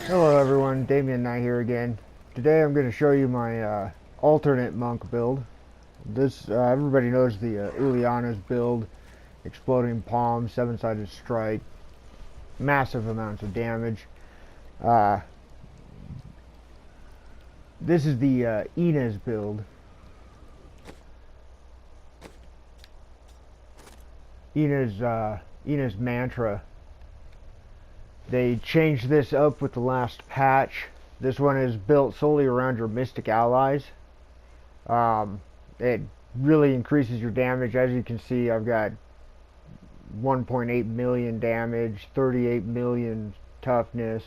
Hello everyone, Damien Knight here again. Today I'm going to show you my alternate monk build. This everybody knows the Uliana's build, exploding palm, seven-sided strike, massive amounts of damage. Uh, this is the Ina's build. Ina's mantra. They changed this up with the last patch. This one is built solely around your mystic allies. It really increases your damage. As you can see, I've got 1.8 million damage, 38 million toughness,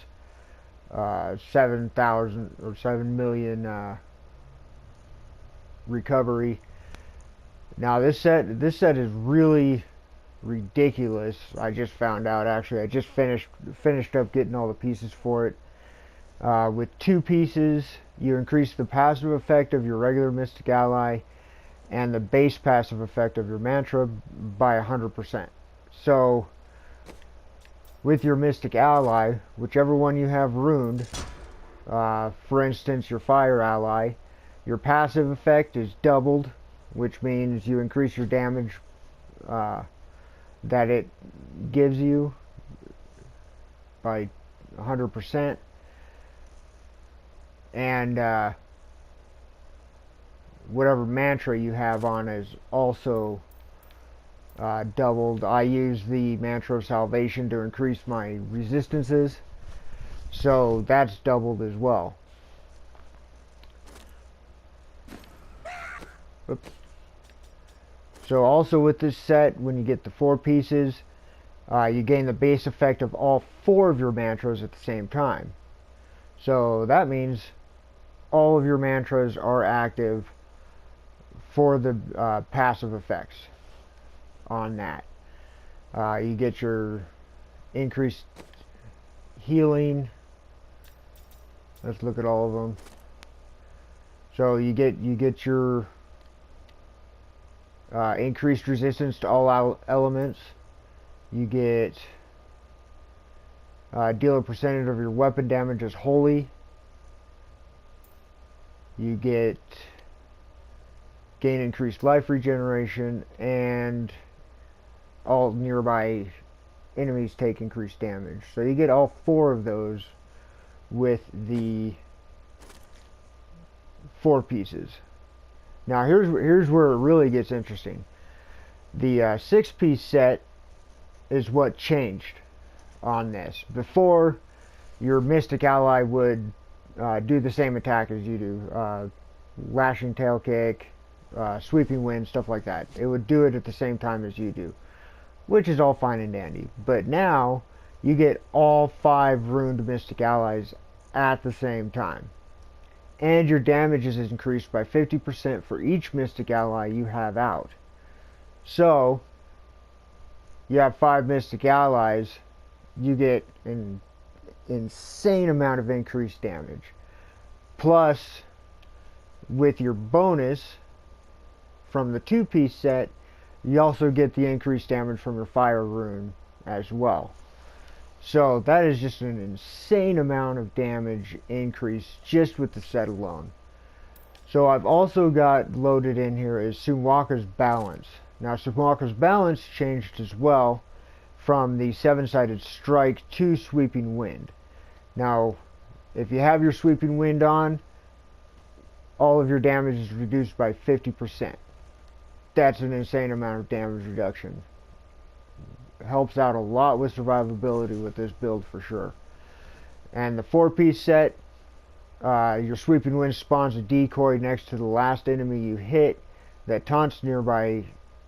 7,000 or 7 million recovery. Now this set is really ridiculous. I just found out, actually. I just finished up getting all the pieces for it. With 2 pieces, you increase the passive effect of your regular mystic ally and the base passive effect of your mantra by 100%. So with your mystic ally, whichever one you have runed, for instance your fire ally, your passive effect is doubled, which means you increase your damage that it gives you by 100%, and whatever mantra you have on is also doubled. I use the mantra of salvation to increase my resistances, so that's doubled as well. Oops. So also with this set, when you get the 4 pieces, you gain the base effect of all 4 of your mantras at the same time. So that means all of your mantras are active for the passive effects on that. You get your increased healing. Let's look at all of them. So you get your increased resistance to all elements. You get deal a percentage of your weapon damage as holy. You get gain increased life regeneration, and all nearby enemies take increased damage. So you get all 4 of those with the 4 pieces. Now here's where it really gets interesting. The 6-piece set is what changed on this. Before, your mystic ally would do the same attack as you do. Lashing tail kick, sweeping wind, stuff like that. It would do it at the same time as you do, which is all fine and dandy. But now, you get all 5 ruined mystic allies at the same time. And your damage is increased by 50% for each mystic ally you have out. So, you have 5 mystic allies, you get an insane amount of increased damage. Plus, with your bonus from the 2-piece set, you also get the increased damage from your fire rune as well. So that is just an insane amount of damage increase just with the set alone. So I've also got loaded in here is Sunwaka's Balance. Now Sunwaka's Balance changed as well from the 7-sided strike to sweeping wind. Now if you have your sweeping wind on, all of your damage is reduced by 50%. That's an insane amount of damage reduction. Helps out a lot with survivability with this build for sure. And the 4-piece set, your sweeping wind spawns a decoy next to the last enemy you hit that taunts nearby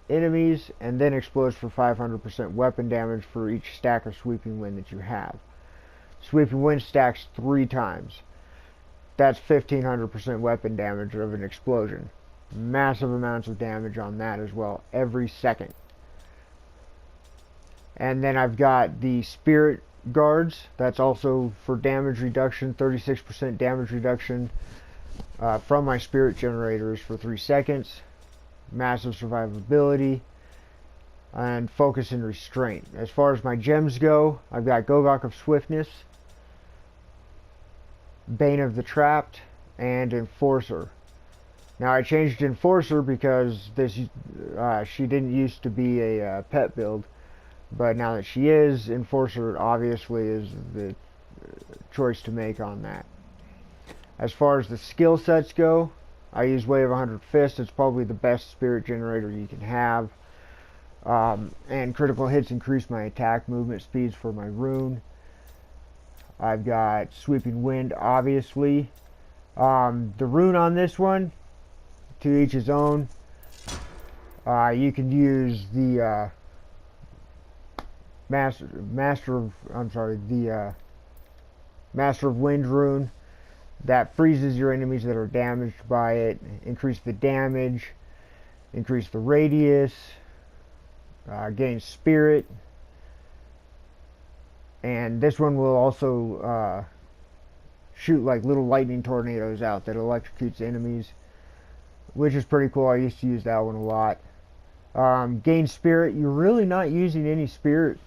enemies and then explodes for 500% weapon damage for each stack of sweeping wind that you have. Sweeping wind stacks 3 times. That's 1500% weapon damage of an explosion. Massive amounts of damage on that as well every second. And then I've got the Spirit Guards. That's also for damage reduction. 36% damage reduction from my Spirit Generators for 3 seconds. Massive survivability. And Focus and Restraint. As far as my gems go, I've got Gogok of Swiftness. Bane of the Trapped, and Enforcer. Now I changed Enforcer because she didn't used to be a pet build, but now that she is, Enforcer obviously is the choice to make on that. As far as the skill sets go, I use Wave 100 Fist. It's probably the best spirit generator you can have. And critical hits increase my attack movement speeds for my rune. I've got Sweeping Wind, obviously. The rune on this one, to each his own. You can use the Master of Wind rune that freezes your enemies that are damaged by it. Increase the damage, increase the radius, gain spirit, and this one will also shoot like little lightning tornadoes out that electrocutes enemies, which is pretty cool. I used to use that one a lot. Gain spirit. You're really not using any spirit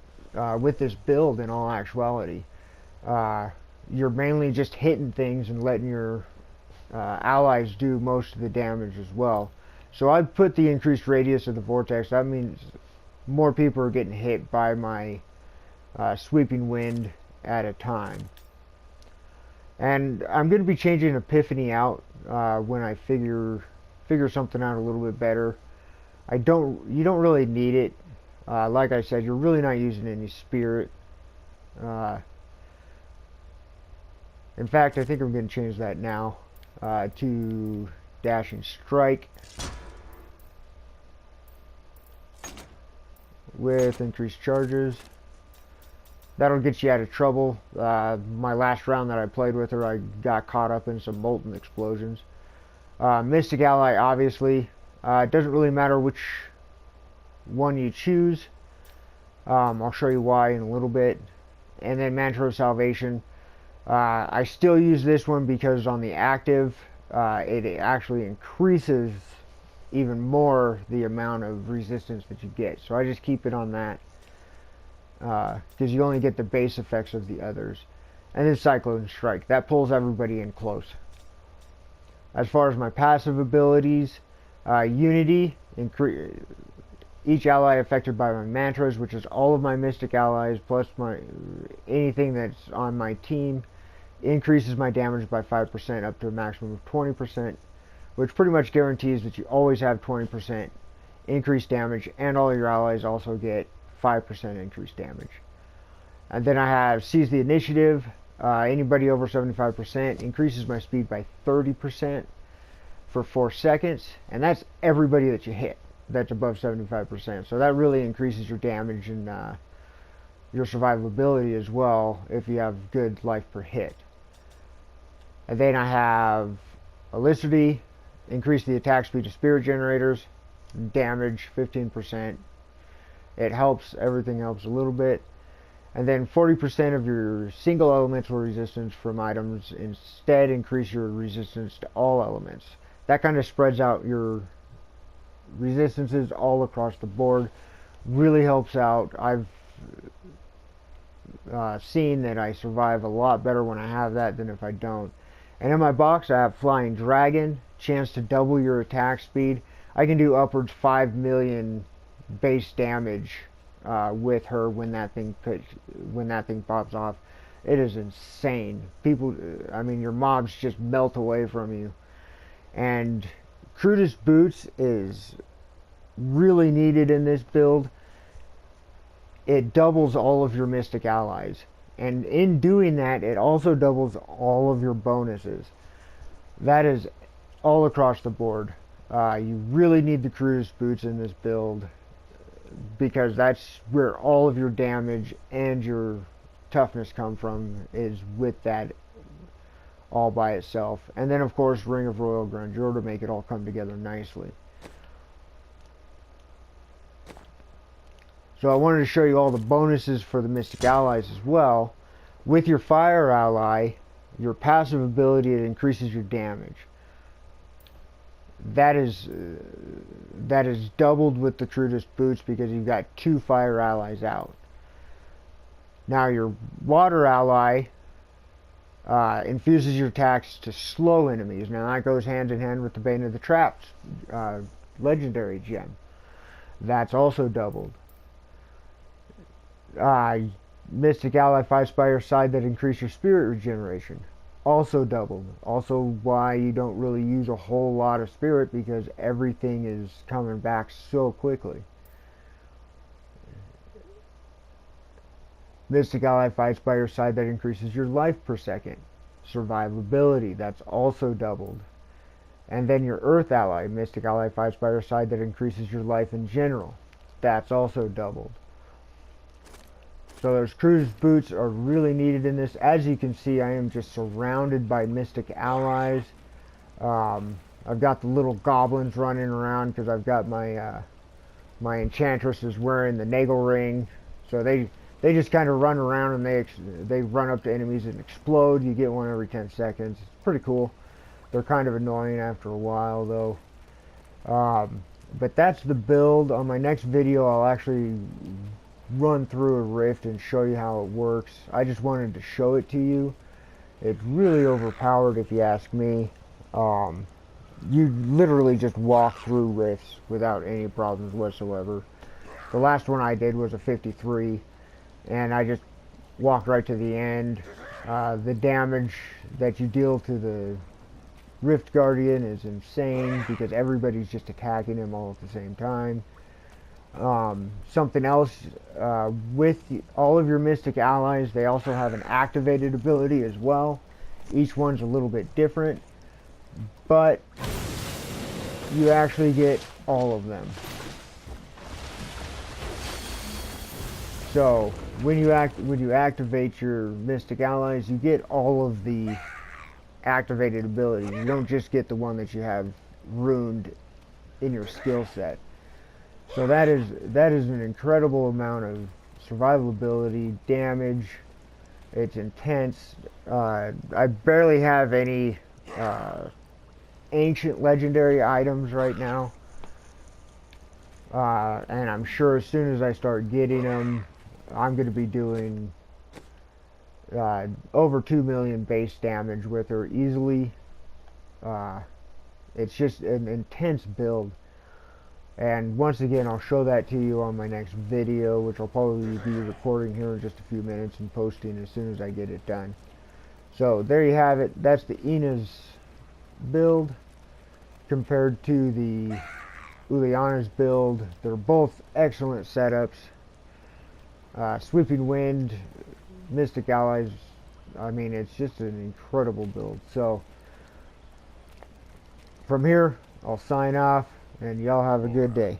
with this build in all actuality. You're mainly just hitting things and letting your allies do most of the damage as well. So I've put the increased radius of the vortex. That means more people are getting hit by my Sweeping Wind at a time. And I'm going to be changing Epiphany out when I figure something out a little bit better. You don't really need it. Like I said, you're really not using any spirit. In fact, I think I'm going to change that now to Dashing Strike with increased charges. That'll get you out of trouble. My last round that I played with her, I got caught up in some molten explosions. Mystic Ally, obviously. It doesn't really matter which one you choose. I'll show you why in a little bit. And then Mantra of Salvation. I still use this one because on the active, it actually increases even more the amount of resistance that you get. So I just keep it on that. Because you only get the base effects of the others. And then Cyclone Strike. That pulls everybody in close. As far as my passive abilities, Unity. Each ally affected by my mantras, which is all of my mystic allies, plus anything that's on my team, increases my damage by 5% up to a maximum of 20%, which pretty much guarantees that you always have 20% increased damage, and all your allies also get 5% increased damage. And then I have Seize the Initiative. Anybody over 75% increases my speed by 30% for 4 seconds, and that's everybody that you hit that's above 75%. So that really increases your damage and your survivability as well if you have good life per hit. And then I have Elicity. Increase the attack speed of spirit generators. Damage 15%. It helps. Everything helps a little bit. And then 40% of your single elemental resistance from items instead increase your resistance to all elements. That kind of spreads out your resistances all across the board. Really helps out. I've seen that I survive a lot better when I have that than if I don't. And in my box I have Flying Dragon. Chance to double your attack speed. I can do upwards 5 million base damage with her when that thing pops off. It is insane. I mean, your mobs just melt away from you. And Crudus Boots is really needed in this build. It doubles all of your mystic allies, and in doing that, it also doubles all of your bonuses. That is all across the board. You really need the Crudus Boots in this build, because that's where all of your damage and your toughness come from, is with that all by itself. And then of course Ring of Royal Grandeur to make it all come together nicely. So I wanted to show you all the bonuses for the Mystic Allies as well. With your Fire Ally, your passive ability, it increases your damage. That is doubled with the Crudus Boots because you've got 2 Fire Allies out. Now your Water Ally, Infuses your attacks to slow enemies. Now that goes hand in hand with the Bane of the Traps legendary gem. That's also doubled. Mystic Ally 5 Spire side that increase your spirit regeneration. Also doubled. Also why you don't really use a whole lot of spirit, because everything is coming back so quickly. Mystic Ally 5 Spire side that increases your life per second. Survivability, that's also doubled. And then your Earth Ally, Mystic Ally 5 Spire side that increases your life in general. That's also doubled. So those cruise boots are really needed in this. As you can see, I am just surrounded by Mystic Allies. I've got the little goblins running around because I've got my my Enchantress is wearing the Nagel ring. So they just kind of run around and they run up to enemies and explode. You get one every 10 seconds. It's pretty cool. They're kind of annoying after a while though. But that's the build. On my next video I'll actually run through a rift and show you how it works. I just wanted to show it to you. It's really overpowered if you ask me. You literally just walk through rifts without any problems whatsoever. The last one I did was a 53 and I just walked right to the end. The damage that you deal to the Rift Guardian is insane because everybody's just attacking him all at the same time. Something else, with all of your Mystic Allies, they also have an activated ability as well. Each one's a little bit different, but you actually get all of them. So when you activate your Mystic Allies, you get all of the activated abilities. You don't just get the one that you have ruined in your skill set. So that is an incredible amount of survivability, damage. It's intense. I barely have any ancient legendary items right now. And I'm sure as soon as I start getting them, I'm going to be doing over 2 million base damage with her easily. It's just an intense build. And once again, I'll show that to you on my next video, which I'll probably be recording here in just a few minutes and posting as soon as I get it done. So there you have it. That's the Ina's build compared to the Uliana's build. They're both excellent setups. Sweeping Wind, Mystic Allies, I mean, it's just an incredible build. So from here, I'll sign off. And y'all have a good day.